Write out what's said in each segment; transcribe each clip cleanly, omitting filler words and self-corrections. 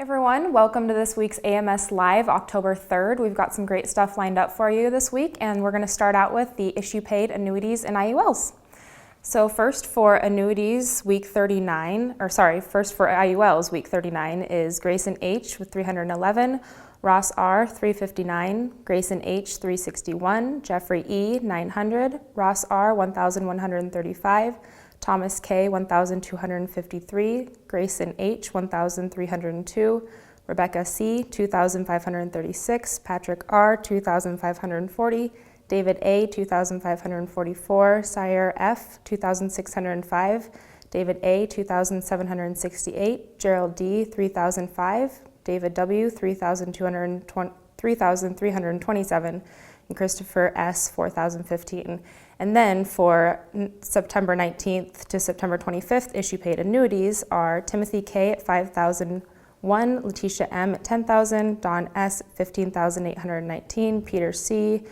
Everyone, welcome to this week's AMS Live, October 3rd. We've got some great stuff lined up for you this week, and we're going to start out with the issue-paid annuities and IULs. So first for annuities, week 39, first for IULs, week 39 is Grayson H with 311, Ross R 359, Grayson H 361, Jeffrey E 900, Ross R 1135, Thomas K 1253, Grayson H 1302, Rebecca C 2536, Patrick R 2540, David A 2544, Sire F 2605, David A 2768, Gerald D 3005, David W 3327, and Christopher S 4015. And then for September 19th to September 25th, issue paid annuities are Timothy K at 5,001, Letitia M at 10,000, Don S at 15,819, Peter C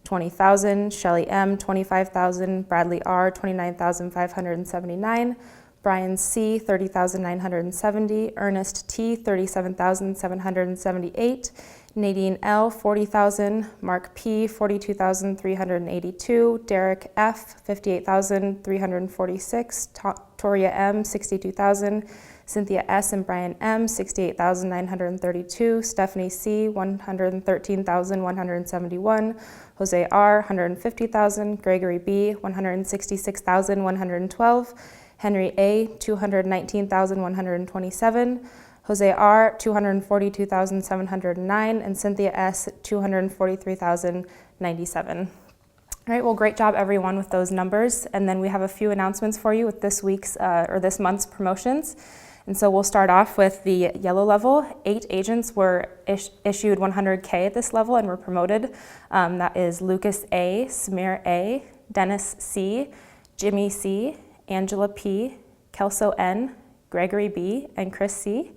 20,000, Shelley M 25,000, Bradley R 29,579, Brian C 30,970, Ernest T 37,778, Nadine L 40,000, Mark P 42,382, Derek F 58,346, Toria M 62,000, Cynthia S and Brian M 68,932, Stephanie C 113,171, Jose R 150,000, Gregory B 166,112, Henry A 219,127, Jose R 242,709, and Cynthia S 243,097. All right, well, great job everyone with those numbers. And then we have a few announcements for you with this week's or this month's promotions. And so we'll start off with the yellow level. 8 agents were issued 100K at this level and were promoted. That is Lucas A, Samir A, Dennis C, Jimmy C, Angela P, Kelso N, Gregory B, and Chris C.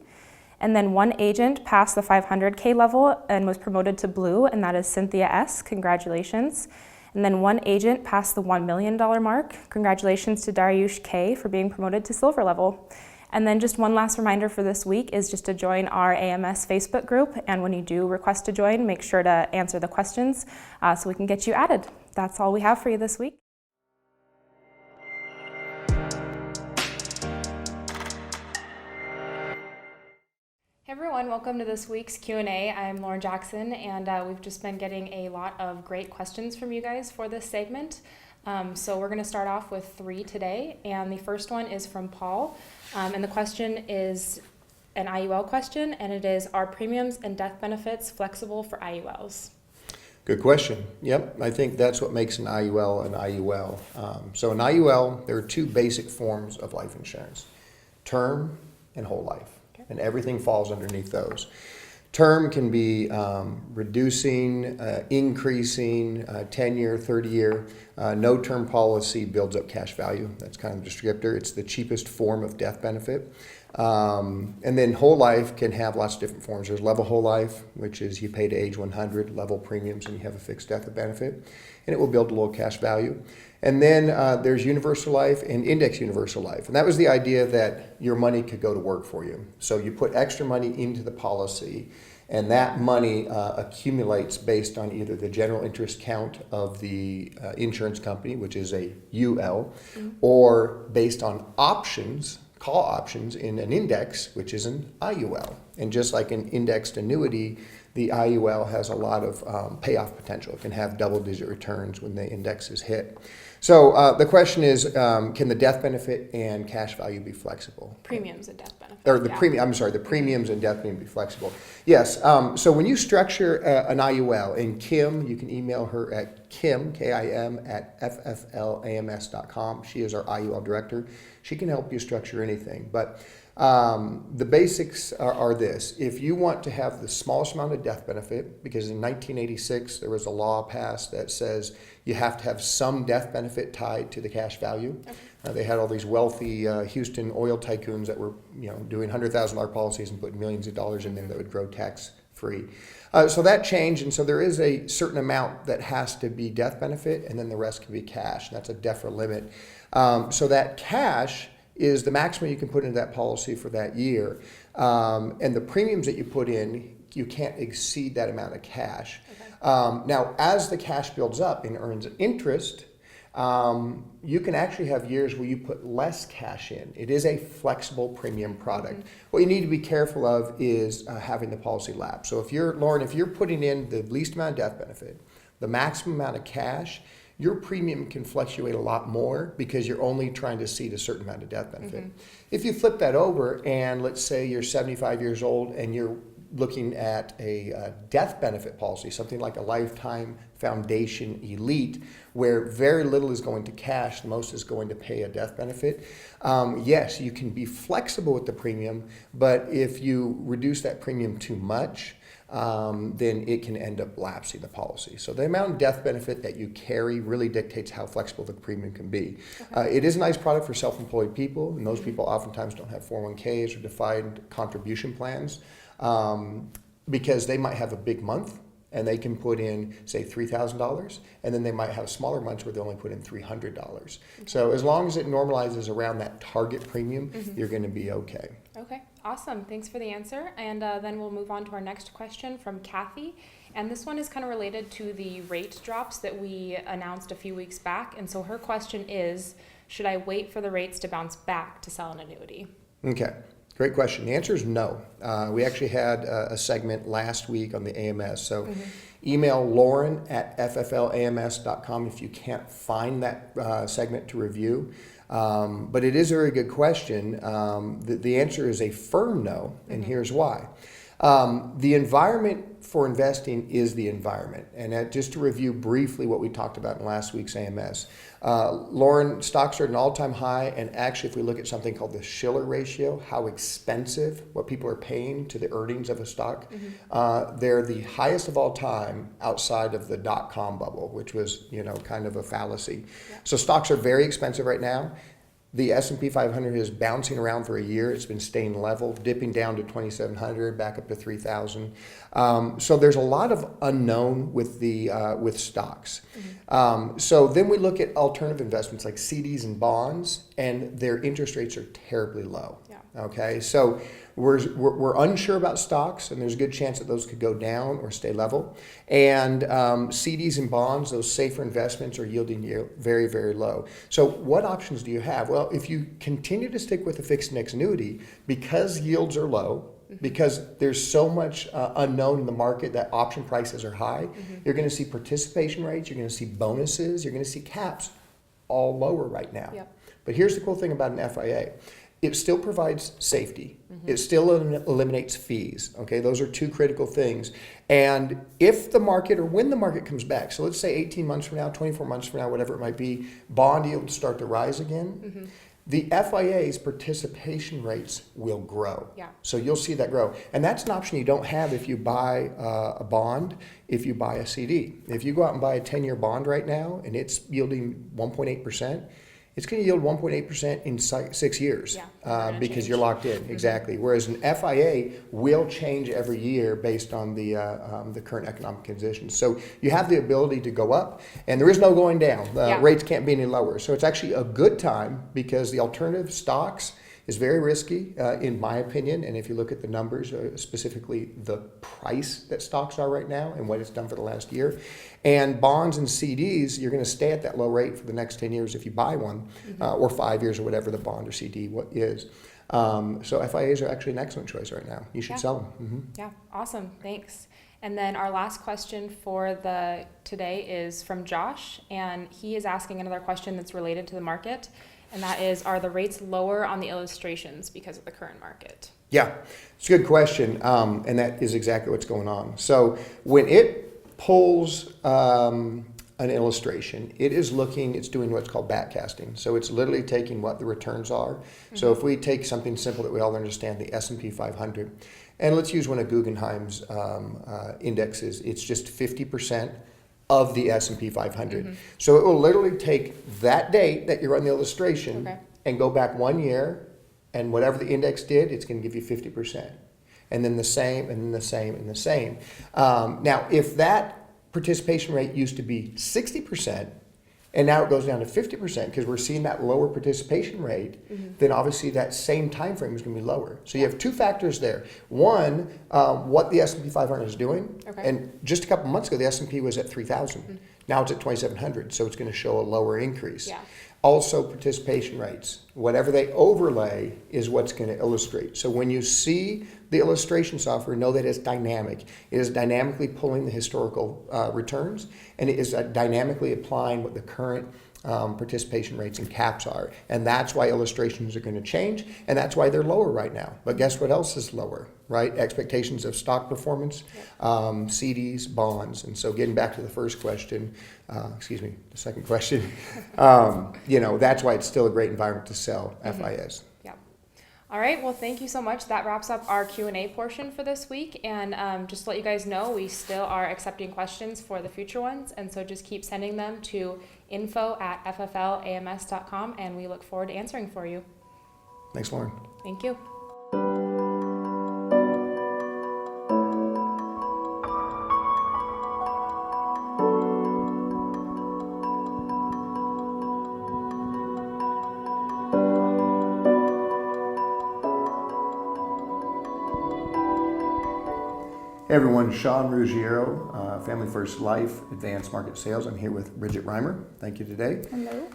And then 1 agent passed the 500K level and was promoted to blue, and that is Cynthia S. Congratulations. And then 1 agent passed the $1 million mark. Congratulations to Dariush K for being promoted to silver level. And then just one last reminder for this week is just to join our AMS Facebook group. And when you do request to join, make sure to answer the questions so we can get you added. That's all we have for you this week. Hey everyone, welcome to this week's Q&A. I'm Lauren Jackson, and we've just been getting a lot of great questions from you guys for this segment. So we're going to start off with 3 today, and the first one is from Paul, and the question is an IUL question, and it is, are premiums and death benefits flexible for IULs? Good question. Yep, I think that's what makes an IUL an IUL. So an IUL, there are 2 basic forms of life insurance, term and whole life. And everything falls underneath those. Term can be reducing, increasing, 10-year, 30-year. No term policy builds up cash value. That's kind of the descriptor. It's the cheapest form of death benefit. And then whole life can have lots of different forms. There's level whole life, which is you pay to age 100, level premiums, and you have a fixed death benefit. And it will build a little cash value. And then there's universal life and index universal life. And that was the idea that your money could go to work for you. So you put extra money into the policy, and that money accumulates based on either the general interest count of the insurance company, which is a UL, or based on options, call options in an index, which is an IUL. And just like an indexed annuity, the IUL has a lot of payoff potential. It can have double-digit returns when the index is hit. So the question is, can the death benefit and cash value be flexible? Premiums and death benefits. Or the premiums and death benefit be flexible. Yes. So when you structure an IUL, and Kim, you can email her at Kim, K-I-M, at fflams.com. She is our IUL director. She can help you structure anything. But the basics are this. If you want to have the smallest amount of death benefit, because in 1986 there was a law passed that says you have to have some death benefit tied to the cash value. Okay. They had all these wealthy Houston oil tycoons that were doing $100,000 policies and putting millions of dollars in them that would grow tax free. So that changed, and so there is a certain amount that has to be death benefit, and then the rest can be cash. That's a DEFRA limit. So that cash is the maximum you can put into that policy for that year. And the premiums that you put in, you can't exceed that amount of cash. Okay. Now, as the cash builds up and earns interest, you can actually have years where you put less cash in. It is a flexible premium product. Mm-hmm. What you need to be careful of is having the policy lapse. So if you're, Lauren, if you're putting in the least amount of death benefit, the maximum amount of cash, your premium can fluctuate a lot more because you're only trying to seed a certain amount of death benefit. Mm-hmm. If you flip that over and let's say you're 75 years old and you're looking at a death benefit policy, something like a Lifetime Foundation Elite, where very little is going to cash, the most is going to pay a death benefit. Yes, you can be flexible with the premium, but if you reduce that premium too much, then it can end up lapsing the policy. So the amount of death benefit that you carry really dictates how flexible the premium can be. Okay. It is a nice product for self-employed people, and those people oftentimes don't have 401ks or defined contribution plans, because they might have a big month and they can put in, say, $3,000, and then they might have smaller months where they only put in $300. Okay. So as long as it normalizes around that target premium, you're going to be okay. Okay, awesome. Thanks for the answer. And then we'll move on to our next question from Kathy. And this one is kind of related to the rate drops that we announced a few weeks back. And so her question is, should I wait for the rates to bounce back to sell an annuity? Okay, great question. The answer is no. We actually had a segment last week on the AMS. So email lauren@fflams.com if you can't find that segment to review. But it is a very good question. The answer is a firm no, and here's why. The environment for investing is the environment. And just to review briefly what we talked about in last week's AMS, Lauren, stocks are at an all-time high, and actually if we look at something called the Shiller ratio, how expensive what people are paying to the earnings of a stock, they're the highest of all time outside of the dot-com bubble, which was, kind of a fallacy. Yeah. So stocks are very expensive right now. The S&P 500 is bouncing around for a year. It's been staying level, dipping down to 2,700, back up to 3,000. So there's a lot of unknown with with stocks. So then we look at alternative investments like CDs and bonds, and their interest rates are terribly low. Yeah. Okay, so we're unsure about stocks, and there's a good chance that those could go down or stay level. And CDs and bonds, those safer investments, are yielding very, very low. So what options do you have? Well, if you continue to stick with a fixed index annuity, because yields are low, because there's so much unknown in the market that option prices are high, you're going to see participation rates, you're going to see bonuses, you're going to see caps all lower right now. Yep. But here's the cool thing about an FIA. It still provides safety. It still eliminates fees. Okay, those are two critical things. And if the market, or when the market comes back, so let's say 18 months from now, 24 months from now, whatever it might be, bond yields start to rise again, the FIA's participation rates will grow. Yeah. So you'll see that grow. And that's an option you don't have if you buy a bond, if you buy a CD. If you go out and buy a 10-year bond right now and it's yielding 1.8%, it's going to yield 1.8% in 6 years. Yeah, because you're locked in. Exactly. Whereas an FIA will change every year based on the current economic conditions. So you have the ability to go up, and there is no going down. Yeah. Rates can't be any lower. So it's actually a good time because the alternative stocks is very risky, in my opinion. And if you look at the numbers, specifically the price that stocks are right now and what it's done for the last year, and bonds and CDs, you're going to stay at that low rate for the next 10 years if you buy one, or 5 years or whatever the bond or CD is. So FIAs are actually an excellent choice right now. You should sell them. Yeah, awesome. Thanks. And then our last question for today is from Josh, and he is asking another question that's related to the market. And that is, are the rates lower on the illustrations because of the current market? Yeah, it's a good question, and that is exactly what's going on. So when it pulls an illustration, it's doing what's called backcasting. So it's literally taking what the returns are. So if we take something simple that we all understand, the S&P 500, and let's use one of Guggenheim's indexes, it's just 50% of the S&P 500. So it will literally take that date that you're on the illustration and go back 1 year, and whatever the index did, it's going to give you 50%. And then the same, and then the same, and the same. Now, if that participation rate used to be 60%, and now it goes down to 50% because we're seeing that lower participation rate, then obviously that same time frame is going to be lower. So you have two factors there. One, what the S&P 500 is doing, Okay. and just a couple months ago the S&P was at 3,000. Now it's at 2,700, so it's going to show a lower increase. Yeah. Also, participation rates. Whatever they overlay is what's going to illustrate. So when you see the illustration software, know that it's dynamic. It is dynamically pulling the historical returns, and it is dynamically applying what the current participation rates and caps are. And that's why illustrations are going to change, and that's why they're lower right now. But guess what else is lower, right? Expectations of stock performance, CDs, bonds. And so getting back to the first question, the second question, that's why it's still a great environment to sell FIS. Yeah. All right, well, thank you so much. That wraps up our Q&A portion for this week. And just to let you guys know, we still are accepting questions for the future ones. And so just keep sending them to info@fflams.com, and we look forward to answering for you. Thanks, Lauren. Thank you. Hey everyone, Sean Ruggiero, Family First Life, Advanced Market Sales. I'm here with Bridget Reimer. Thank you today. Hello.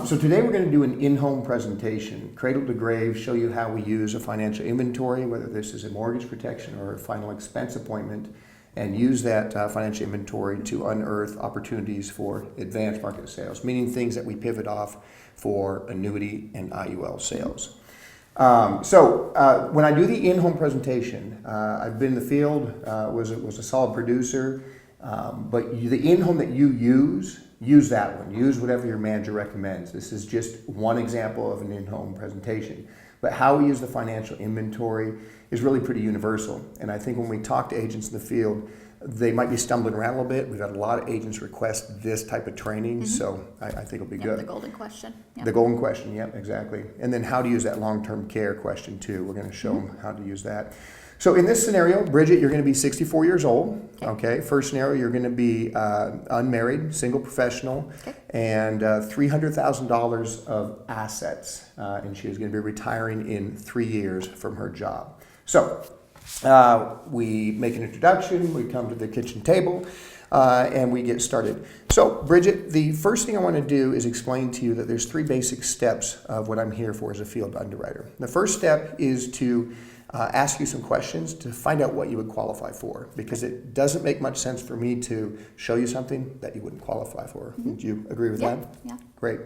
So today we're going to do an in-home presentation, cradle to grave, show you how we use a financial inventory, whether this is a mortgage protection or a final expense appointment, and use that financial inventory to unearth opportunities for advanced market sales, meaning things that we pivot off for annuity and IUL sales. When I do the in-home presentation, I've been in the field, was a solid producer, but the in-home that you use that one. Use whatever your manager recommends. This is just one example of an in-home presentation. But how we use the financial inventory is really pretty universal. And I think when we talk to agents in the field, they might be stumbling around a little bit. We've had a lot of agents request this type of training, so I think it'll be good. The golden question. Yep. The golden question, yep, exactly. And then how to use that long-term care question too. We're going to show them how to use that. So in this scenario, Bridget, you're going to be 64 years old. Okay. First scenario, you're going to be unmarried, single professional, and $300,000 of assets. And she is going to be retiring in 3 years from her job. So we make an introduction, we come to the kitchen table, and we get started. So, Bridget, the first thing I want to do is explain to you that there's 3 basic steps of what I'm here for as a field underwriter. The first step is to ask you some questions to find out what you would qualify for, because it doesn't make much sense for me to show you something that you wouldn't qualify for. Would you agree with that? Yeah. Great.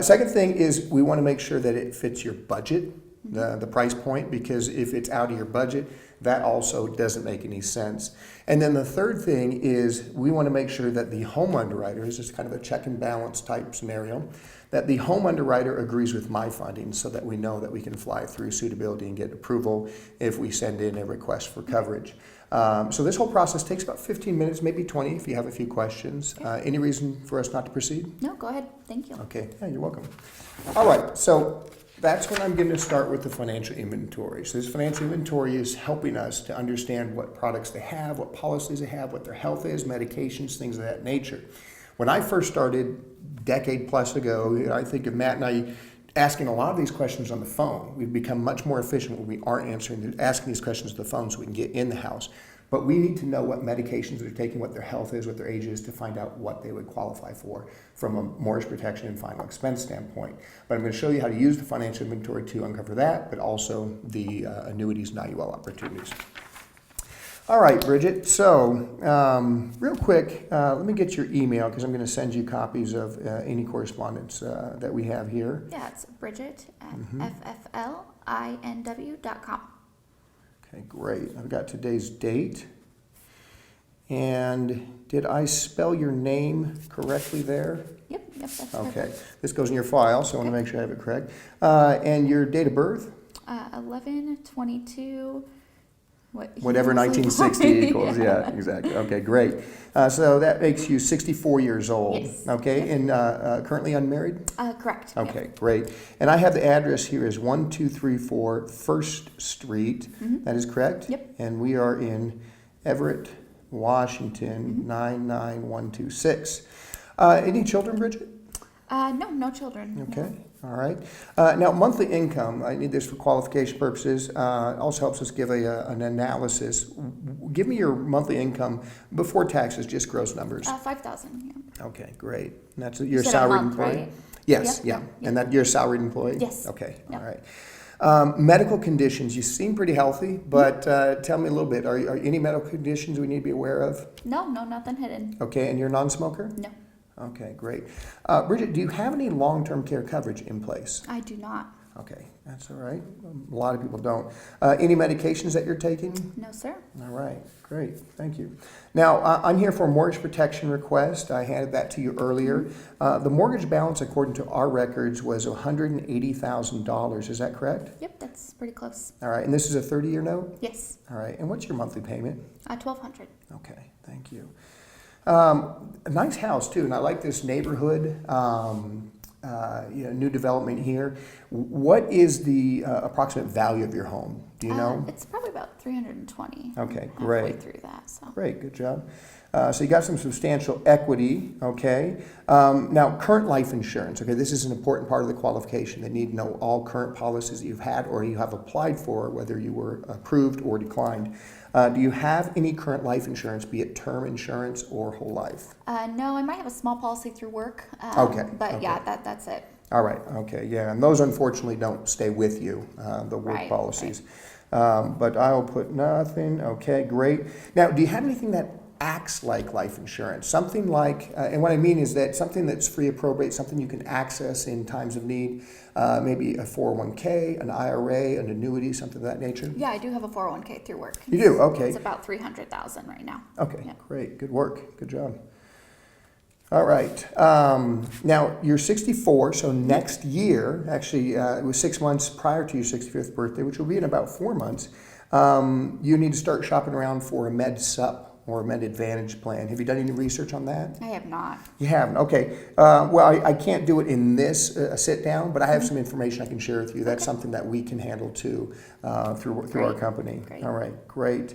Second thing is we want to make sure that it fits your budget, the price point, because if it's out of your budget, that also doesn't make any sense. And then the third thing is we want to make sure that the home underwriter, this is kind of a check and balance type scenario, that the home underwriter agrees with my findings so that we know that we can fly through suitability and get approval if we send in a request for coverage. So this whole process takes about 15 minutes, maybe 20 if you have a few questions. Any reason for us not to proceed? No, go ahead. Thank you. Okay, yeah, you're welcome. All right, so that's when I'm going to start with the financial inventory. So this financial inventory is helping us to understand what products they have, what policies they have, what their health is, medications, things of that nature. When I first started a decade plus ago, I think of Matt and I asking a lot of these questions on the phone. We've become much more efficient when we aren't asking these questions on the phone so we can get in the house. But we need to know what medications they're taking, what their health is, what their age is, to find out what they would qualify for from a mortgage protection and final expense standpoint. But I'm going to show you how to use the financial inventory to uncover that, but also the annuities and IUL opportunities. All right, Bridget, so real quick, let me get your email because I'm going to send you copies of any correspondence that we have here. Yeah, it's Bridget at fflinw.com. Okay, great. I've got today's date. And did I spell your name correctly there? Yep, that's Okay. perfect. This goes in your file, so I want to make sure I have it correct. And your date of birth? 11/22. Whatever 1960 equals. Yeah, exactly. Okay, great. So that makes you 64 years old. Yes. Okay, and currently unmarried? Correct. Okay, Yep. great. And I have the address here as 1234 First Street. That is correct? Yep. And we are in Everett, Washington, 99126. Any children, Bridget? No children. no. Okay, all right. Now, monthly income, I need this for qualification purposes. It also helps us give an analysis. Give me your monthly income before taxes, just gross numbers. 5,000, yeah. Okay, great. And that's You your said a salaried month, employee? right? Yes, Yep, yeah. And that you're a salaried employee? Yes. Okay, all Yep. right. Medical conditions, you seem pretty healthy, but tell me a little bit. Are any medical conditions we need to be aware of? No, nothing hidden. Okay, and you're a non-smoker? No, Okay, great. Bridget, do you have any long-term care coverage in place? I do not. Okay, that's all right. A lot of people don't. Any medications that you're taking? No, sir. All right, great, thank you. Now, I'm here for a mortgage protection request. I handed that to you earlier. The mortgage balance, according to our records, was $180,000. Is that correct? Yep, that's pretty close. All right, and this is a 30-year note? Yes, All right, and what's your monthly payment? 1,200. Okay, thank you. A nice house, too, and I like this neighborhood. New development here. What is the approximate value of your home? Do you know? It's probably about 320. Okay, Halfway great. through that, so. Great, good job. So you got some substantial equity, okay? Now, current life insurance, okay, this is an important part of the qualification. They need to know all current policies that you've had or you have applied for, whether you were approved or declined. Do you have any current life insurance, be it term insurance or whole life? No, I might have a small policy through work. Okay, But okay. yeah, that's it. All right, okay, yeah, and those unfortunately don't stay with you, the work Right, policies. But I'll put nothing, okay, great. Now, do you have anything that acts like life insurance? Something like, and what I mean is that something that's free appropriate, something you can access in times of need, maybe a 401k, an IRA, an annuity, something of that nature? Yeah, I do have a 401k through work. You do, okay. It's about 300,000 right now. Okay, Yeah. great, good work, good job. All right, now you're 64, so next year, actually it was 6 months prior to your 65th birthday, which will be in about 4 months, you need to start shopping around for a Med Sup or a Med Advantage plan. Have you done any research on that? I have not. You haven't, okay. Well, I can't do it in this sit down, but I have some information I can share with you. That's something that we can handle too through our Great. company. Great. All right, great.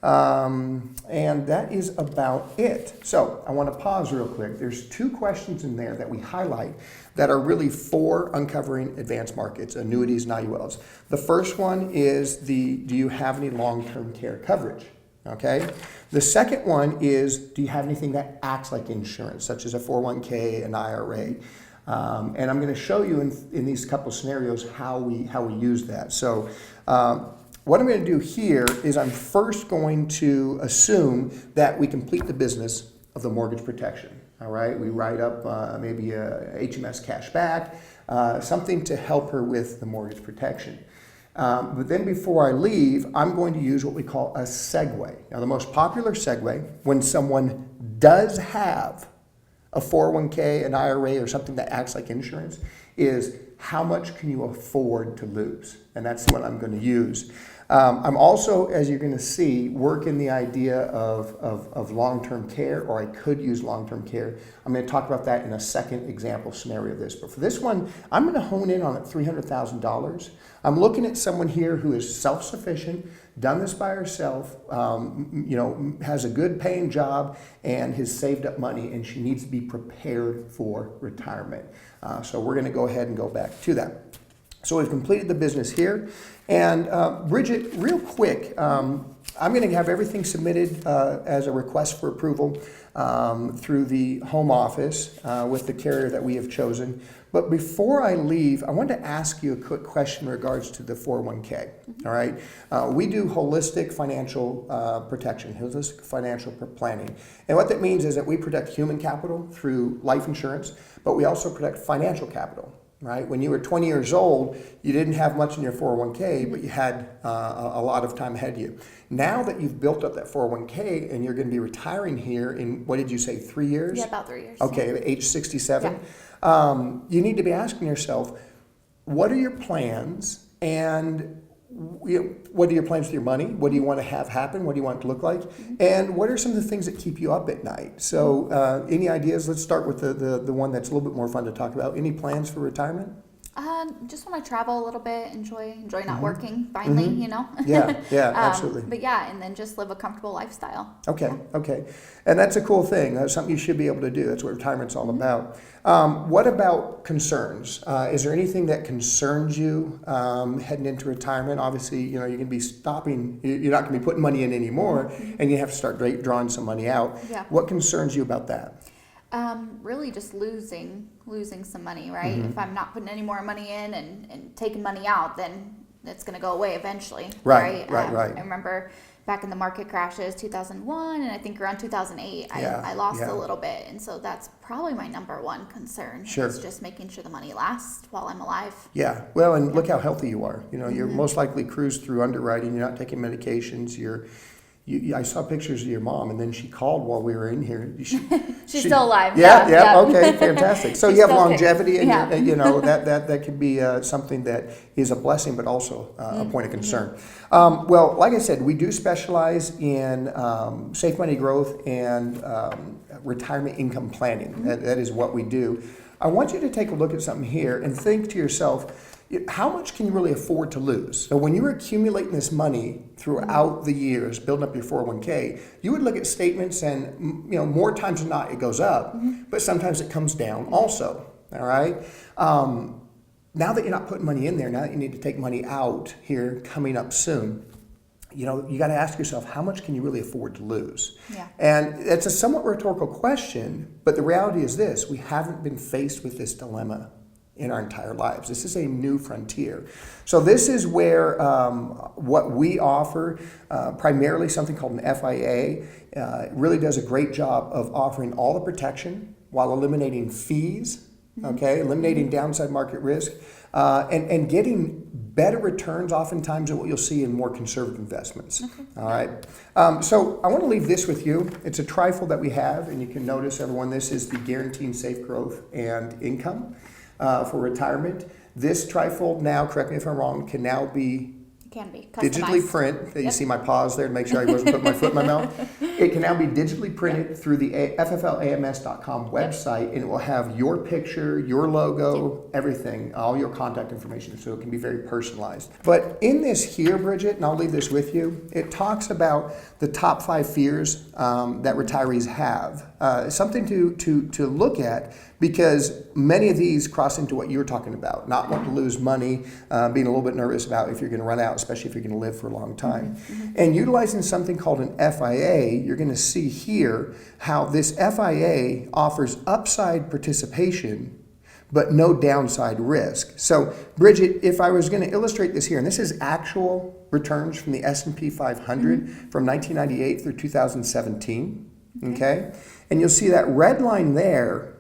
And that is about it. So I want to pause real quick. There's 2 questions in there that we highlight that are really for uncovering advanced markets, annuities and IULs. The first one is do you have any long-term care coverage? Okay. The second one is, do you have anything that acts like insurance, such as a 401k, an IRA? And I'm going to show you in these couple scenarios how we use that. So what I'm going to do here is I'm first going to assume that we complete the business of the mortgage protection. All right, we write up maybe a HMS cash back, something to help her with the mortgage protection. But then before I leave, I'm going to use what we call a segue. Now, the most popular segue, when someone does have a 401k, an IRA, or something that acts like insurance, is how much can you afford to lose? And that's what I'm going to use. I'm also, as you're going to see, working the idea of long-term care, or I could use long-term care. I'm going to talk about that in a second example scenario of this. But for this one, I'm going to hone in on it $300,000. I'm looking at someone here who is self-sufficient, done this by herself, has a good paying job, and has saved up money, and she needs to be prepared for retirement. So we're going to go ahead and go back to that. So we've completed the business here. And Bridget, real quick, I'm going to have everything submitted as a request for approval through the home office with the carrier that we have chosen. But before I leave, I wanted to ask you a quick question in regards to the 401k. All right, we do holistic financial protection, holistic financial planning, and what that means is that we protect human capital through life insurance, but we also protect financial capital. Right? When you were 20 years old, you didn't have much in your 401k, but you had a lot of time ahead of you. Now that you've built up that 401k and you're going to be retiring here in, what did you say, 3 years? Yeah, about 3 years. Okay, at age 67. You need to be asking yourself, what are your plans, and what are your plans with your money? What do you want to have happen? What do you want it to look like? And what are some of the things that keep you up at night? So any ideas? Let's start with the one that's a little bit more fun to talk about. Any plans for retirement? Just want to travel a little bit, enjoy not working finally, you know. Yeah, yeah, absolutely. But yeah, and then just live a comfortable lifestyle. Okay, okay. And that's a cool thing. That's something you should be able to do. That's what retirement's all about. What about concerns? Is there anything that concerns you heading into retirement? Obviously, you know, you're going to be stopping, you're not going to be putting money in anymore, and you have to start drawing some money out. Yeah. What concerns you about that? Really just losing some money, right? If I'm not putting any more money in and taking money out, then it's going to go away eventually. Right. I remember back in the market crashes, 2001, and I think around 2008, I lost a little bit. And so that's probably my number one concern. Sure. Is just making sure the money lasts while I'm alive. Yeah. Well, and look how healthy you are. You know, you're most likely cruised through underwriting. You're not taking medications. I saw pictures of your mom, and then she called while we were in here. She's still alive. Yeah. Okay, fantastic. So She's you have still longevity, and yeah. you know that could be something that is a blessing, but also a point of concern. Well, like I said, we do specialize in safe money growth and retirement income planning. That is what we do. I want you to take a look at something here and think to yourself, how much can you really afford to lose? So when you're accumulating this money throughout the years, building up your 401k, you would look at statements and, you know, more times than not it goes up, but sometimes it comes down also, all right? Now that you're not putting money in there, now that you need to take money out here coming up soon, you know, you got to ask yourself, how much can you really afford to lose? Yeah. And it's a somewhat rhetorical question, but the reality is this: we haven't been faced with this dilemma in our entire lives. This is a new frontier. So this is where what we offer, primarily something called an FIA, really does a great job of offering all the protection while eliminating fees, okay, eliminating downside market risk, and getting better returns oftentimes than what you'll see in more conservative investments. All right. So I want to leave this with you. It's a trifle that we have, and you can notice, everyone, this is the Guaranteeing Safe Growth and Income for retirement. This trifold now, correct me if I'm wrong, can now be Can be digitally customized. print. You see my pause there to make sure I wasn't putting my foot in my mouth. It can now be digitally printed through the fflams.com website, and it will have your picture, your logo, everything, all your contact information, so it can be very personalized. But in this here, Bridget, and I'll leave this with you, it talks about the top 5 fears that retirees have. Something to look at, because many of these cross into what you were talking about, not wanting to lose money, being a little bit nervous about if you're going to run out, especially if you're going to live for a long time. And utilizing something called an FIA, you're going to see here how this FIA offers upside participation but no downside risk. So, Bridget, if I was going to illustrate this here, and this is actual returns from the S&P 500 from 1998 through 2017, okay? And you'll see that red line there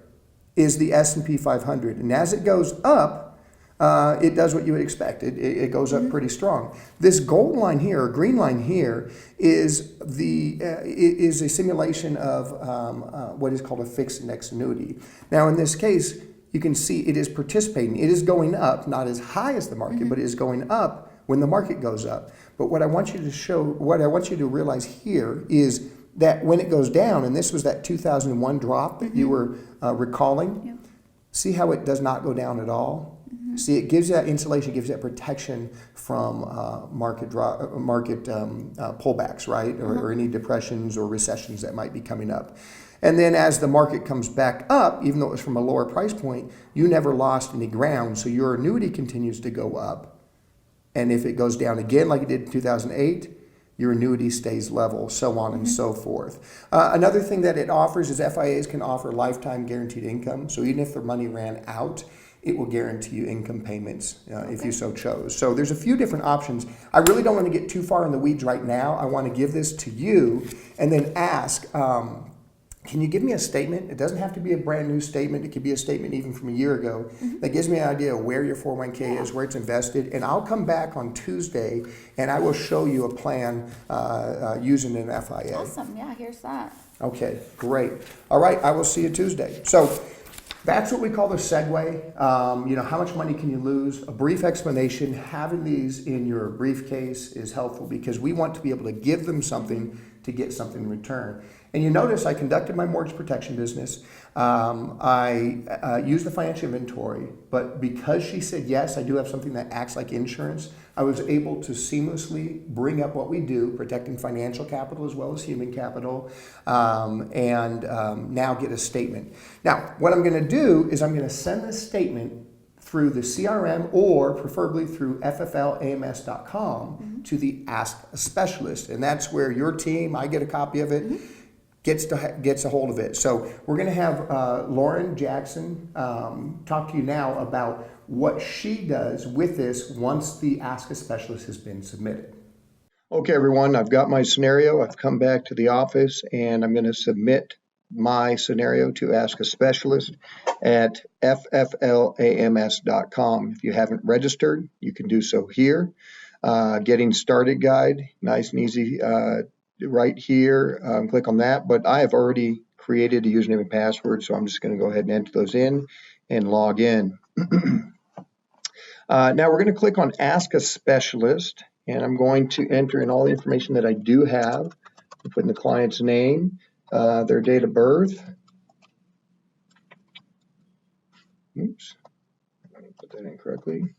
is the S&P 500. And as it goes up, it does what you would expect. It goes up pretty strong. This gold line here, or green line here, is a simulation of what is called a fixed index annuity. Now, in this case, you can see it is participating. It is going up, not as high as the market, but it is going up when the market goes up. But what I want you to realize here is that when it goes down, and this was that 2001 drop that you were recalling, see how it does not go down at all? See, it gives you that insulation, gives you that protection from market pullbacks, right? Or any depressions or recessions that might be coming up. And then as the market comes back up, even though it was from a lower price point, you never lost any ground, so your annuity continues to go up. And if it goes down again like it did in 2008, your annuity stays level, so on and so forth. Another thing that it offers is FIAs can offer lifetime guaranteed income. So even if the money ran out, it will guarantee you income payments if you so chose. So there's a few different options. I really don't want to get too far in the weeds right now. I want to give this to you and then ask, can you give me a statement? It doesn't have to be a brand new statement. It could be a statement even from a year ago that gives me an idea of where your 401k is, where it's invested. And I'll come back on Tuesday and I will show you a plan using an FIA. Awesome. Yeah, here's that. Okay, great. All right, I will see you Tuesday. So that's what we call the segue. How much money can you lose? A brief explanation. Having these in your briefcase is helpful because we want to be able to give them something to get something in return. And you notice I conducted my mortgage protection business. I used the financial inventory, but because she said, yes, I do have something that acts like insurance, I was able to seamlessly bring up what we do, protecting financial capital as well as human capital, and now get a statement. Now, what I'm going to do is I'm going to send this statement through the CRM or preferably through fflams.com to the Ask a Specialist. And that's where your team, I get a copy of it, gets a hold of it. So we're going to have Lauren Jackson talk to you now about what she does with this once the Ask a Specialist has been submitted. Okay, everyone, I've got my scenario. I've come back to the office and I'm going to submit my scenario to Ask a Specialist at fflams.com. If you haven't registered, you can do so here. Getting started guide, nice and easy right here. Click on that, but I have already created a username and password, so I'm just going to go ahead and enter those in and log in. Now we're going to click on Ask a Specialist, and I'm going to enter in all the information that I do have. I'm putting the client's name, their date of birth. Oops, I put that in correctly.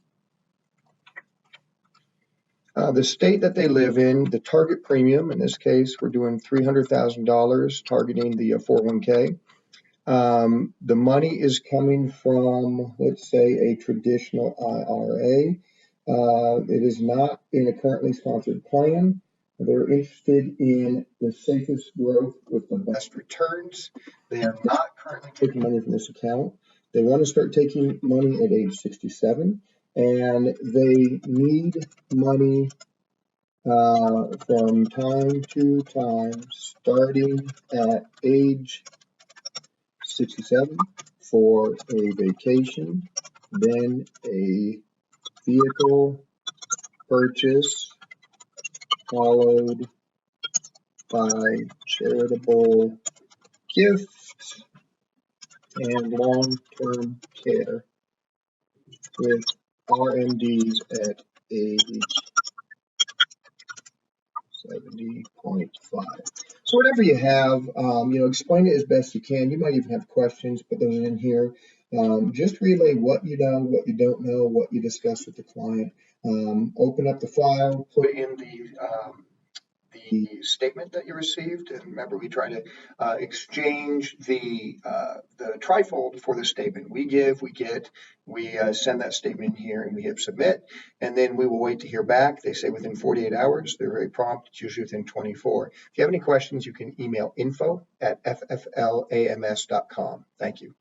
The state that they live in, the target premium. In this case, we're doing $300,000, targeting the 401k. The money is coming from, let's say, a traditional IRA. It is not in a currently sponsored plan. They're interested in the safest growth with the best returns. They are not currently taking money from this account. They want to start taking money at age 67, and they need money from time to time, starting at age 67 for a vacation, then a vehicle purchase, followed by charitable gifts and long-term care with RMDs at age 70.5. So whatever you have, explain it as best you can. You might even have questions, put those in here. Just relay what you know, what you don't know, what you discussed with the client. Open up the file, put in the statement that you received. And remember, we try to exchange the trifold for the statement. We give, we get, we send that statement in here and we hit submit, and then we will wait to hear back. They say within 48 hours. They're very prompt. It's usually within 24. If you have any questions, you can email info@fflams.com. Thank you.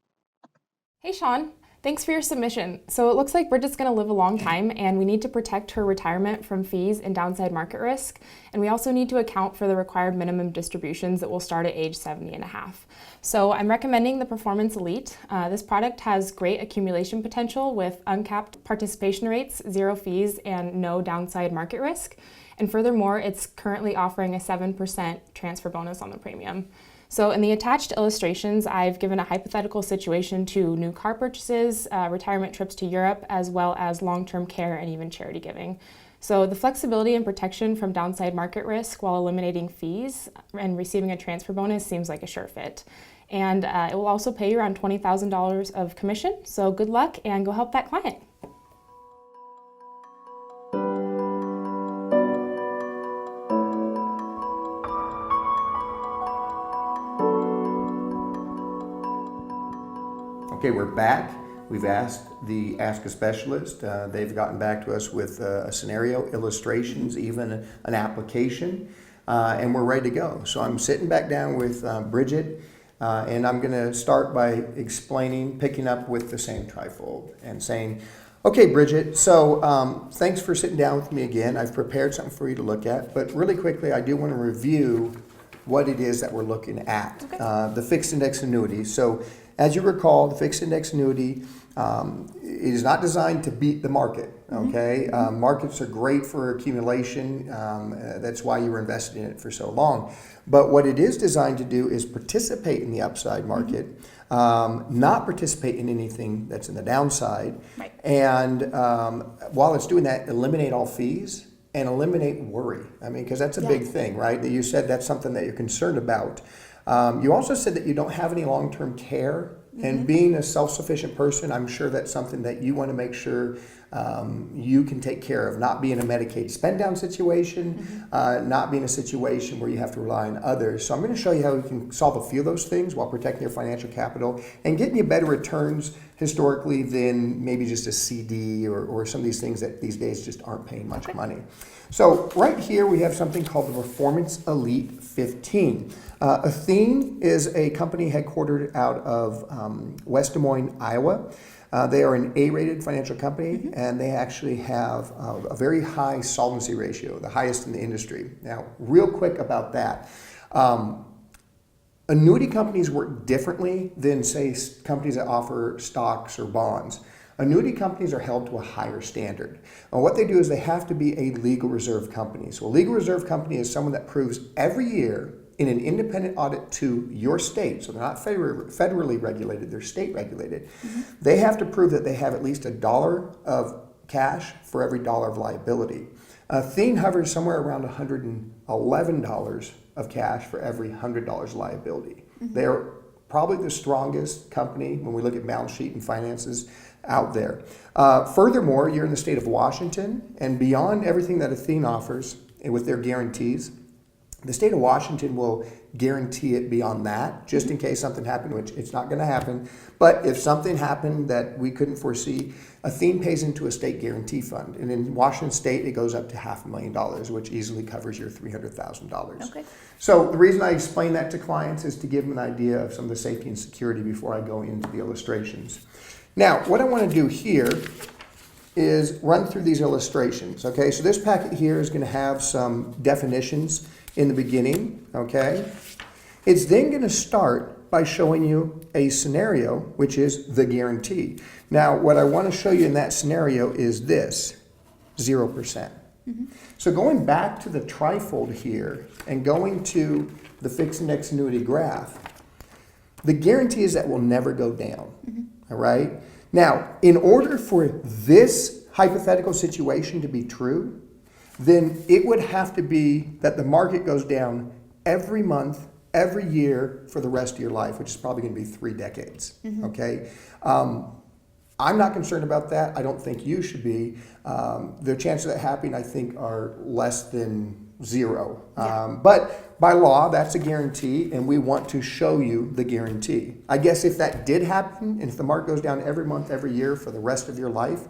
Hey, Sean. Thanks for your submission. So it looks like Bridget's going to live a long time, and we need to protect her retirement from fees and downside market risk. And we also need to account for the required minimum distributions that will start at age 70 and a half. So I'm recommending the Performance Elite. This product has great accumulation potential with uncapped participation rates, 0 fees, and no downside market risk. And furthermore, it's currently offering a 7% transfer bonus on the premium. So in the attached illustrations, I've given a hypothetical situation to new car purchases, retirement trips to Europe, as well as long-term care and even charity giving. So the flexibility and protection from downside market risk while eliminating fees and receiving a transfer bonus seems like a sure fit. And it will also pay you around $20,000 of commission. So good luck and go help that client. Okay, we're back. We've asked the Ask a Specialist. They've gotten back to us with a scenario, illustrations, even an application, and we're ready to go. So I'm sitting back down with Bridget, and I'm going to start by picking up with the same trifold and saying, okay, Bridget, so thanks for sitting down with me again. I've prepared something for you to look at, but really quickly, I do want to review what it is that we're looking at, Okay. The fixed index annuity. So as you recall, the fixed index annuity is not designed to beat the market, okay? Markets are great for accumulation. That's why you were invested in it for so long. But what it is designed to do is participate in the upside market, not participate in anything that's in the downside. Right. And while it's doing that, eliminate all fees and eliminate worry. I mean, because that's a big thing, right? That you said that's something that you're concerned about. You also said that you don't have any long-term care. And being a self-sufficient person, I'm sure that's something that you want to make sure you can take care of. Not be in a Medicaid spend-down situation, not be in a situation where you have to rely on others. So I'm going to show you how you can solve a few of those things while protecting your financial capital and getting you better returns historically than maybe just a CD or some of these things that these days just aren't paying much money. So right here we have something called the Performance Elite 15. Athene is a company headquartered out of West Des Moines, Iowa. They are an A-rated financial company, and they actually have a very high solvency ratio, the highest in the industry. Now, real quick about that. Annuity companies work differently than, say, companies that offer stocks or bonds. Annuity companies are held to a higher standard. And what they do is they have to be a legal reserve company. So a legal reserve company is someone that proves every year in an independent audit to your state, so they're not federally regulated, they're state regulated. They have to prove that they have at least $1 of cash for every $1 of liability. Athene hovers somewhere around $111 of cash for every $100 liability. They're probably the strongest company when we look at balance sheet and finances out there. Furthermore, you're in the state of Washington, and beyond everything that Athene offers with their guarantees, the state of Washington will guarantee it beyond that, just in case something happened, which it's not going to happen. But if something happened that we couldn't foresee, Athene pays into a state guarantee fund. And in Washington state, it goes up to $500,000, which easily covers your $300,000. Okay. So the reason I explain that to clients is to give them an idea of some of the safety and security before I go into the illustrations. Now, what I want to do here is run through these illustrations, okay? So this packet here is going to have some definitions in the beginning, okay? It's then going to start by showing you a scenario, which is the guarantee. Now, what I want to show you in that scenario is this, 0%. So going back to the trifold here and going to the fixed index annuity graph, the guarantee is that will never go down, all right? Now, in order for this hypothetical situation to be true, then it would have to be that the market goes down every month, every year for the rest of your life, which is probably going to be 3 decades, okay? I'm not concerned about that. I don't think you should be. The chances of that happening, I think, are less than 0. But by law, that's a guarantee, and we want to show you the guarantee. I guess if that did happen, and if the market goes down every month, every year for the rest of your life,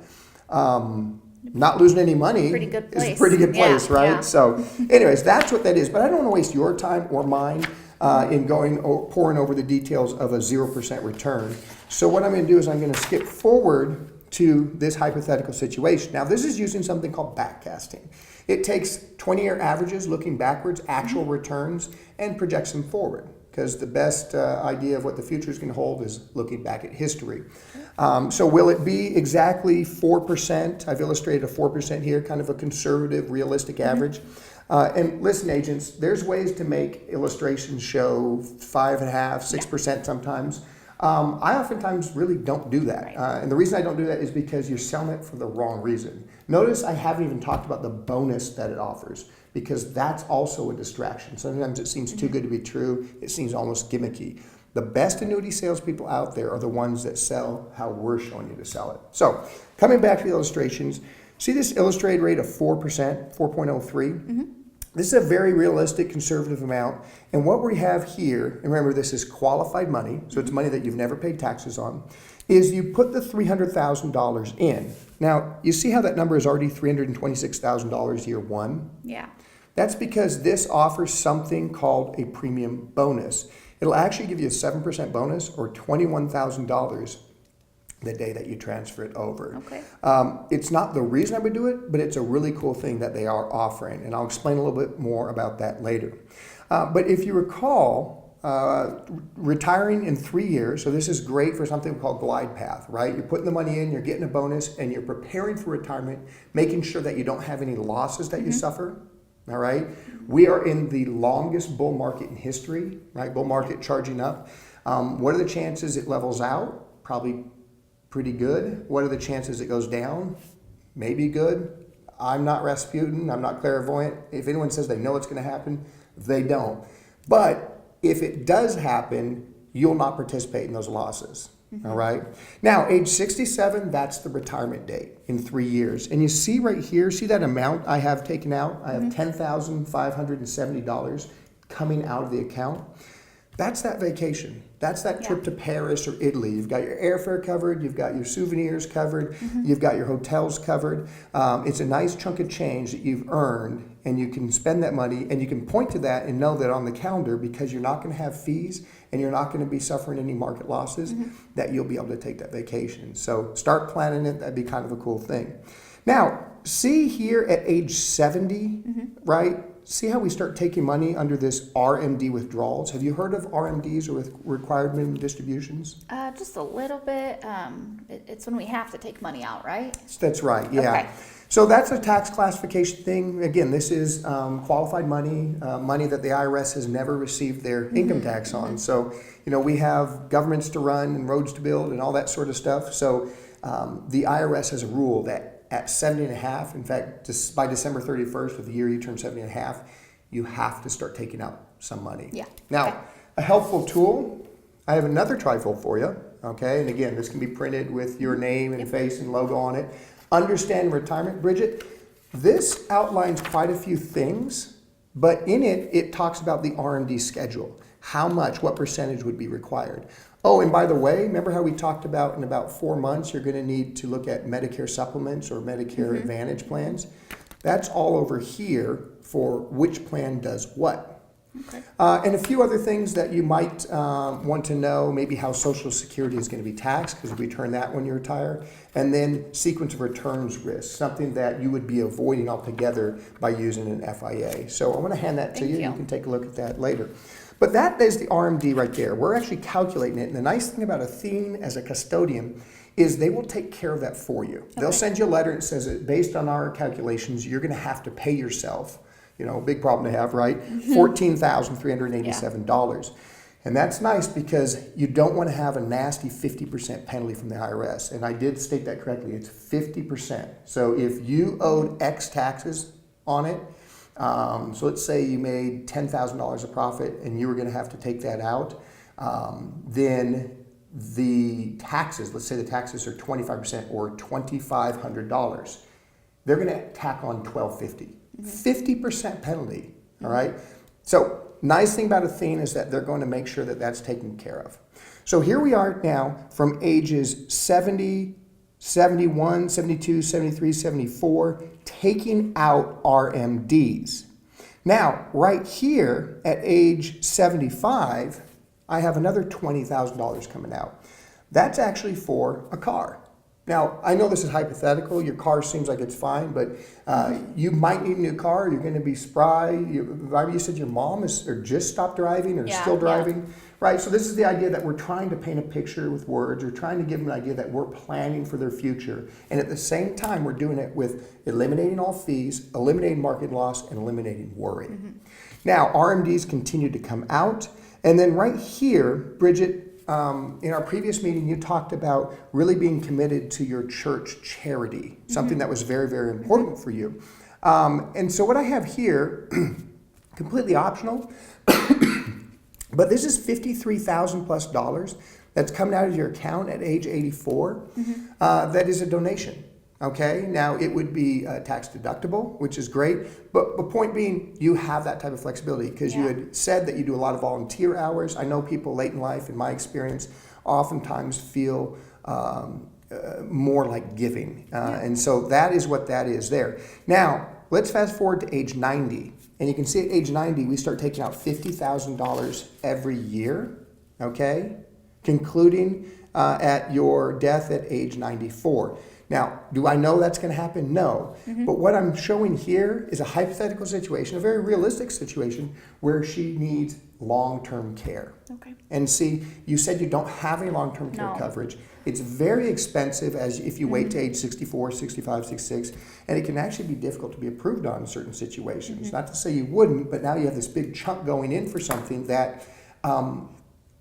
not losing any money Pretty good place. is a pretty good place, Yeah, right? yeah. So anyways, that's what that is. But I don't want to waste your time or mine in pouring over the details of a 0% return. So what I'm going to do is I'm going to skip forward to this hypothetical situation. Now, this is using something called backcasting. It takes 20-year averages, looking backwards, actual returns, and projects them forward. Because the best idea of what the future is going to hold is looking back at history. So will it be exactly 4%? I've illustrated a 4% here, kind of a conservative, realistic average. And listen, agents, there's ways to make illustrations show 5.5%, 6% sometimes. I oftentimes really don't do that. And the reason I don't do that is because you're selling it for the wrong reason. Notice I haven't even talked about the bonus that it offers, because that's also a distraction. Sometimes it seems too good to be true. It seems almost gimmicky. The best annuity salespeople out there are the ones that sell how we're showing you to sell it. So coming back to the illustrations, see this illustrated rate of 4%, 4.03? This is a very realistic, conservative amount. And what we have here, and remember this is qualified money, so it's money that you've never paid taxes on, is you put the $300,000 in. Now, you see how that number is already $326,000 year 1? Yeah. That's because this offers something called a premium bonus. It'll actually give you a 7% bonus or $21,000 the day that you transfer it over. Okay. It's not the reason I would do it, but it's a really cool thing that they are offering, and I'll explain a little bit more about that later. But if you recall, retiring in 3 years, so this is great for something called glide path, right? You're putting the money in, you're getting a bonus, and you're preparing for retirement, making sure that you don't have any losses that you suffer. All right, we are in the longest bull market in history, right? Bull market charging up. What are the chances it levels out? Probably pretty good. What are the chances it goes down? Maybe good. I'm not Rasputin, I'm not clairvoyant. If anyone says they know what's going to happen, they don't. But if it does happen, you'll not participate in those losses. All right. Now, age 67, that's the retirement date in 3 years. And you see right here, see that amount I have taken out? I have $10,570 coming out of the account. That's that vacation. That's that trip to Paris or Italy. You've got your airfare covered. You've got your souvenirs covered. You've got your hotels covered. It's a nice chunk of change that you've earned, and you can spend that money, and you can point to that and know that on the calendar, because you're not going to have fees and you're not going to be suffering any market losses, that you'll be able to take that vacation. So start planning it. That'd be kind of a cool thing. Now, see here at age 70, right? See how we start taking money under this RMD withdrawals? Have you heard of RMDs, or with required minimum distributions? Just a little bit. It's when we have to take money out, right? That's right, yeah. Okay. So that's a tax classification thing. Again, this is qualified money, money that the IRS has never received their income tax on. So, we have governments to run and roads to build and all that sort of stuff. So the IRS has a rule that at 70 and a half, in fact, just by December 31st of the year you turn 70 and a half, you have to start taking out some money. Yeah. Now, Okay. a helpful tool, I have another trifold for you, okay? And again, this can be printed with your name and face and logo on it. Understand Retirement, Bridget. This outlines quite a few things, but in it, it talks about the R&D schedule. How much, what percentage would be required. Oh, and by the way, remember how we talked about in about 4 months, you're going to need to look at Medicare supplements or Medicare Advantage plans. That's all over here for which plan does what. Okay. And a few other things that you might want to know, maybe how Social Security is going to be taxed, because we return that when you retire, and then sequence of returns risk, something that you would be avoiding altogether by using an FIA. So I want to hand that to Thank you. you. You can take a look at that later. But that is the RMD right there. We're actually calculating it. And the nice thing about Athene as a custodian is they will take care of that for you. They'll send you a letter that says that based on our calculations, you're going to have to pay yourself, big problem to have, right? $14,387. And that's nice because you don't want to have a nasty 50% penalty from the IRS. And I did state that correctly. It's 50%. So if you owed X taxes on it, so let's say you made $10,000 of profit and you were going to have to take that out, then the taxes, let's say the taxes are 25% or $2,500, they're going to tack on $1,250. 50% penalty, all right? So nice thing about Athene is that they're going to make sure that that's taken care of. So here we are now from ages 70, 71, 72, 73, 74, taking out RMDs. Now, right here at age 75, I have another $20,000 coming out. That's actually for a car. Now, I know this is hypothetical. Your car seems like it's fine, but you might need a new car. You're going to be spry. You said your mom or just stopped driving or still driving. Right, so this is the idea that we're trying to paint a picture with words. We're trying to give them an idea that we're planning for their future. And at the same time, we're doing it with eliminating all fees, eliminating market loss, and eliminating worry. Now, RMDs continue to come out. And then right here, Bridget, in our previous meeting, you talked about really being committed to your church charity, something that was very, very important for you. And so what I have here, completely optional, but this is $53,000 plus that's coming out of your account at age 84. That is a donation. Okay, now it would be tax deductible, which is great. But the point being, you have that type of flexibility because you had said that you do a lot of volunteer hours. I know people late in life, in my experience, oftentimes feel more like giving. And so that is what that is there. Now, let's fast forward to age 90. And you can see at age 90, we start taking out $50,000 every year, okay? Concluding at your death at age 94. Now, do I know that's going to happen? No. But what I'm showing here is a hypothetical situation, a very realistic situation where she needs long-term care. Okay. And see, you said you don't have any long-term care coverage. It's very expensive as if you wait to age 64, 65, 66, and it can actually be difficult to be approved on in certain situations. Not to say you wouldn't, but now you have this big chunk going in for something that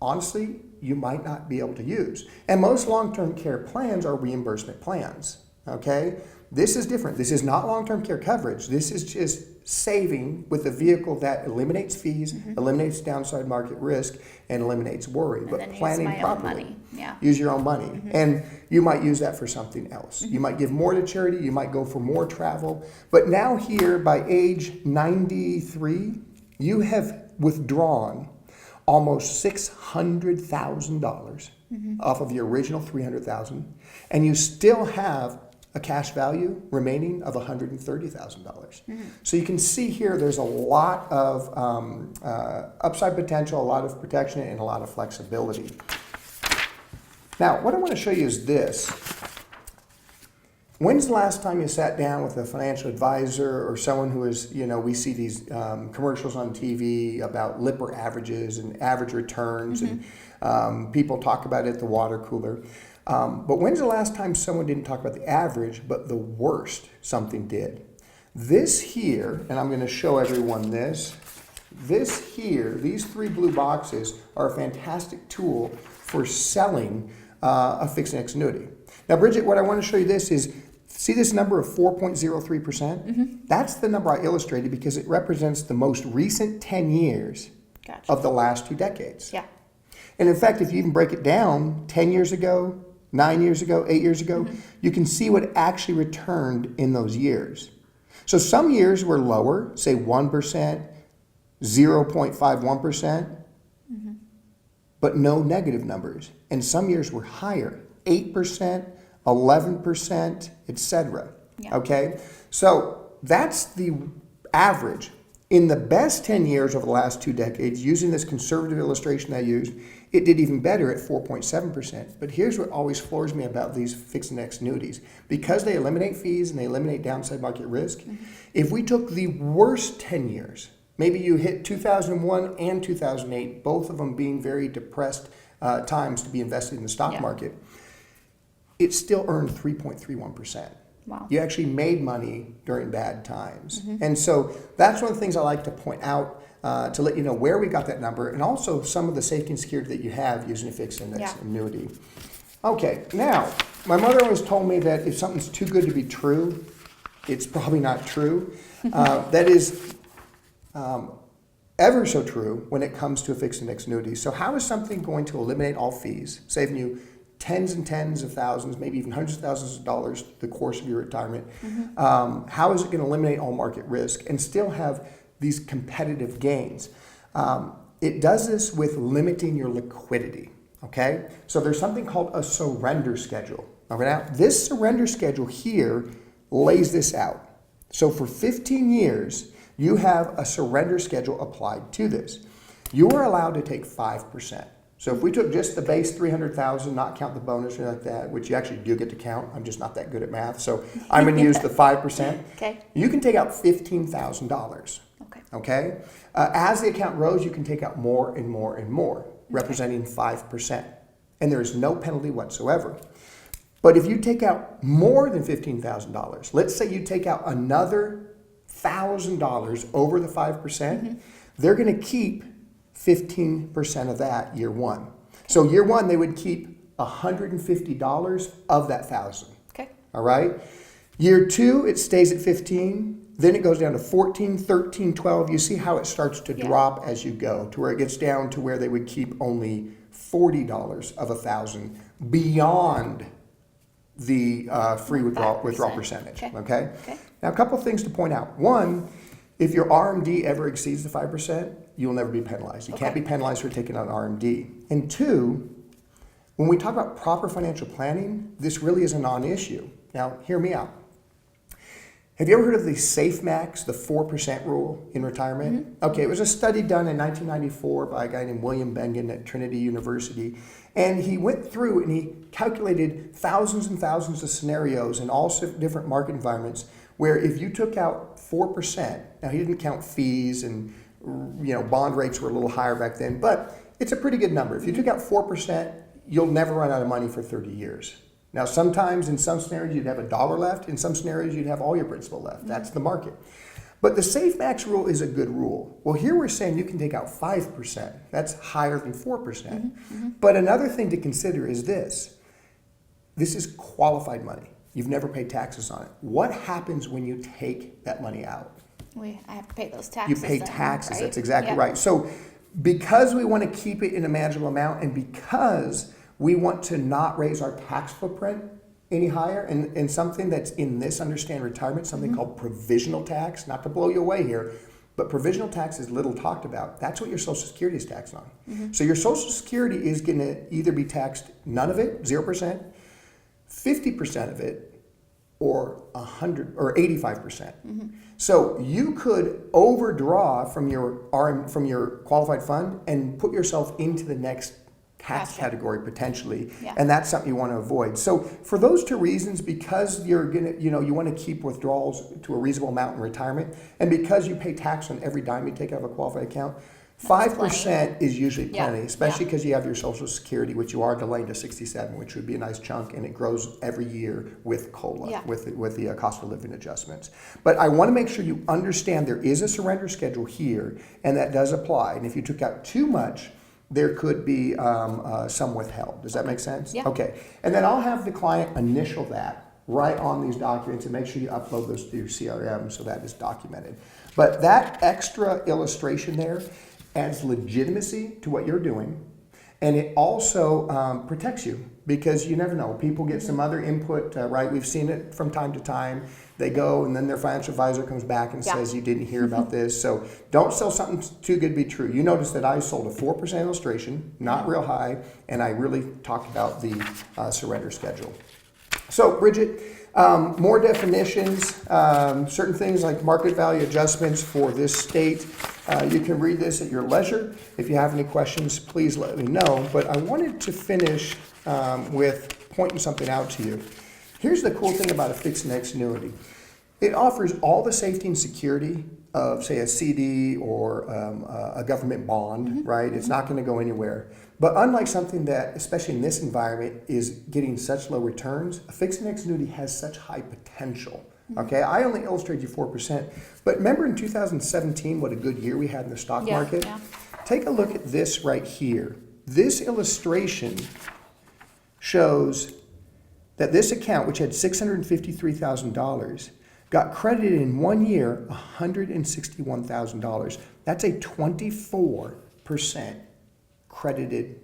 honestly, you might not be able to use. And most long-term care plans are reimbursement plans. okay? This is different. This is not long-term care coverage. This is just saving with a vehicle that eliminates fees, eliminates downside market risk, and eliminates worry. And But then use planning my own properly. money. Yeah. Use your own money. And you might use that for something else. You might give more to charity, you might go for more travel. But now here, by age 93, you have withdrawn almost $600,000 off of your original $300,000, and you still have a cash value remaining of $130,000. So you can see here there's a lot of upside potential, a lot of protection, and a lot of flexibility. Now, what I want to show you is this. When's the last time you sat down with a financial advisor or someone who is, we see these commercials on TV about Lipper averages and average returns, and people talk about it at the water cooler. But when's the last time someone didn't talk about the average, but the worst something did? This here, and I'm going to show everyone this. This here, these three blue boxes are a fantastic tool for selling a fixed index annuity. Now, Bridget, what I want to show you this is, see this number of 4.03%? That's the number I illustrated because it represents the most recent 10 years Gotcha. of the last 2 decades. Yeah. And in fact, if you even break it down, 10 years ago, 9 years ago, 8 years ago, you can see what actually returned in those years. So some years were lower, say 1%, 0.51%, but no negative numbers. And some years were higher, 8%, 11%, etc. Yeah. Okay? So that's the average. In the best 10 years over the last 2 decades, using this conservative illustration I used, it did even better at 4.7%. But here's what always floors me about these fixed index annuities. Because they eliminate fees and they eliminate downside market risk, if we took the worst 10 years, maybe you hit 2001 and 2008, both of them being very depressed times to be invested in the stock market, it still earned 3.31%. Wow. You actually made money during bad times. And so that's one of the things I like to point out to let you know where we got that number, and also some of the safety and security that you have using a fixed index annuity. Okay, now, my mother always told me that if something's too good to be true, it's probably not true. That is ever so true when it comes to a fixed index annuity. So how is something going to eliminate all fees, saving you tens and tens of thousands, maybe even hundreds of thousands of dollars the course of your retirement? How is it going to eliminate all market risk and still have these competitive gains? It does this with limiting your liquidity, okay? So there's something called a surrender schedule. Okay, now this surrender schedule here lays this out. So for 15 years, you have a surrender schedule applied to this. You are allowed to take 5%. So if we took just the base 300,000, not count the bonus or like that, which you actually do get to count, I'm just not that good at math, so I'm going to use the 5%. Okay. You can take out $15,000. Okay. Okay. As the account grows, you can take out more and more and more, representing 5%, and there is no penalty whatsoever. But if you take out more than $15,000, let's say you take out another $1,000 over the 5%, they're going to keep 15% of that year one. So year one, they would keep $150 of that 1,000. Okay. All right. Year two, it stays at 15. Then it goes down to 14, 13, 12. You see how it starts to drop as you go to where it gets down to where they would keep only $40 of 1,000 beyond the free withdrawal 5%. percentage. Okay. Okay. Now, a couple of things to point out. One, if your RMD ever exceeds the 5%, you will never be penalized. You can't be penalized for taking out RMD. And two, when we talk about proper financial planning, this really is a non-issue. Now, hear me out. Have you ever heard of the SafeMax, the 4% rule in retirement? Okay, it was a study done in 1994 by a guy named William Bengen at Trinity University. And he went through and he calculated thousands and thousands of scenarios in all different market environments where if you took out 4%, now he didn't count fees and bond rates were a little higher back then, but it's a pretty good number. If you took out 4%, you'll never run out of money for 30 years. Now, sometimes in some scenarios you'd have $1 left. In some scenarios you'd have all your principal left. That's the market. But the SafeMax rule is a good rule. Well, here we're saying you can take out 5%. That's higher than 4%. But another thing to consider is this. This is qualified money. You've never paid taxes on it. What happens when you take that money out? I have to pay those You taxes. pay then, taxes, right? that's exactly Yeah. right. So because we want to keep it in a manageable amount and because we want to not raise our tax footprint any higher, and something that's in this Understand Retirement, something called provisional tax, not to blow you away here, but provisional tax is little talked about. That's what your Social Security is taxed on. So your Social Security is going to either be taxed none of it, 0%, 50% of it, or 100 or 85%. So you could overdraw from your qualified fund and put yourself into the next tax Gotcha. category potentially, Yeah. and that's something you want to avoid. So for those two reasons, because you're gonna, you want to keep withdrawals to a reasonable amount in retirement, and because you pay tax on every dime you take out of a qualified account, 5% is usually Yeah. plenty, especially Yeah. because you have your Social Security, which you are delaying to 67, which would be a nice chunk, and it grows every year with COLA, Yeah. with the cost of living adjustments. But I want to make sure you understand there is a surrender schedule here, and that does apply. And if you took out too much, there could be some withheld. Does that make sense? Yeah. Okay. And then I'll have the client initial that right on these documents and make sure you upload those to your CRM so that is documented. But that extra illustration there adds legitimacy to what you're doing, and it also protects you because you never know. People get some other input, right? We've seen it from time to time. They go and then their financial advisor comes back and Yeah. says you didn't hear about this. So don't sell something too good to be true. You notice that I sold a 4% illustration, not real high, and I really talked about the surrender schedule. So Bridget, more definitions, certain things like market value adjustments for this state. You can read this at your leisure. If you have any questions, please let me know. But I wanted to finish with pointing something out to you. Here's the cool thing about a fixed index annuity. It offers all the safety and security of, say, a CD or a government bond, right? It's not going to go anywhere. But unlike something that, especially in this environment, is getting such low returns, a fixed index annuity has such high potential. Okay, I only illustrated you 4%, but remember in 2017 what a good year we had in the stock Yeah, market? yeah. Take a look at this right here. This illustration shows that this account, which had $653,000, got credited in 1 year $161,000. That's a 24% credited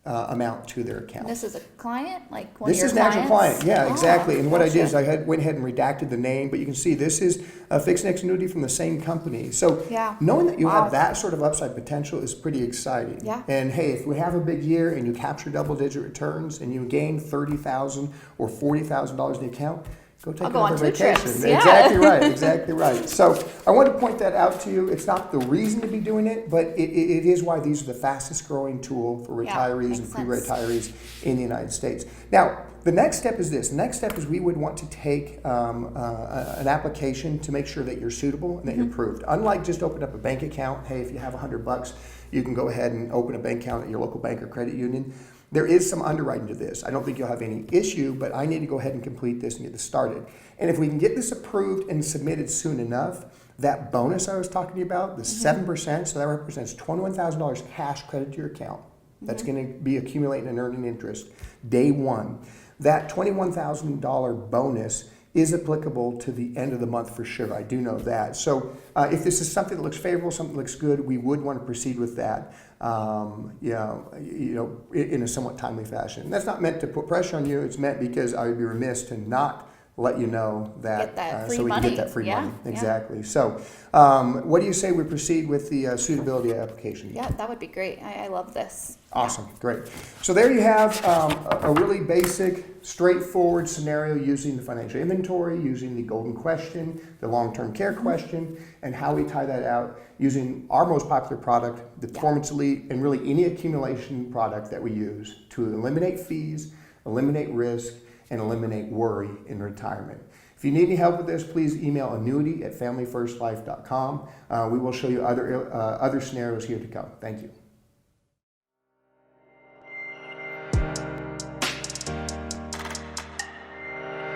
amount to their account. This is a client, like one This of your is an actual clients? client, yeah, Oh, exactly. And what I did is gotcha. went ahead and redacted the name, but you can see this is a fixed index annuity from the same company. So Yeah. knowing that you Wow. have that sort of upside potential is pretty exciting. Yeah. And hey, if we have a big year and you capture double-digit returns and you gain $30,000 or $40,000 in the account, go take I'll go on another 2 vacation. trips, yeah. Exactly right, exactly right. So I want to point that out to you. It's not the reason to be doing it, but it is why these are the fastest growing tool for Yeah, retirees and makes sense. pre-retirees in the United States. Now, the next step is this. The next step is we would want to take an application to make sure that you're suitable and that you're approved. Unlike just opening up a bank account, hey, if you have $100, you can go ahead and open a bank account at your local bank or credit union. There is some underwriting to this. I don't think you'll have any issue, but I need to go ahead and complete this and get this started. And if we can get this approved and submitted soon enough, that bonus I was talking to you about, the 7%, so that represents $21,000 cash credit to your account. That's going to be accumulating and earning interest day one. That $21,000 bonus is applicable to the end of the month for sure. I do know that. So if this is something that looks favorable, something that looks good, we would want to proceed with that, in a somewhat timely fashion. And that's not meant to put pressure on you. It's meant because I would be remiss to not let you know that, Get that free so we can money. get that free Yeah, money. yeah. Exactly. So what do you say we proceed with the suitability application? Yeah, that would be great. I love this. Awesome, great. So there you have a really basic, straightforward scenario using the financial inventory, using the golden question, the long-term care question, and how we tie that out using our most popular product, the Performance Elite, and really any accumulation product that we use to eliminate fees, eliminate risk, and eliminate worry in retirement. If you need any help with this, please email annuity@familyfirstlife.com. We will show you other scenarios here to come. Thank you.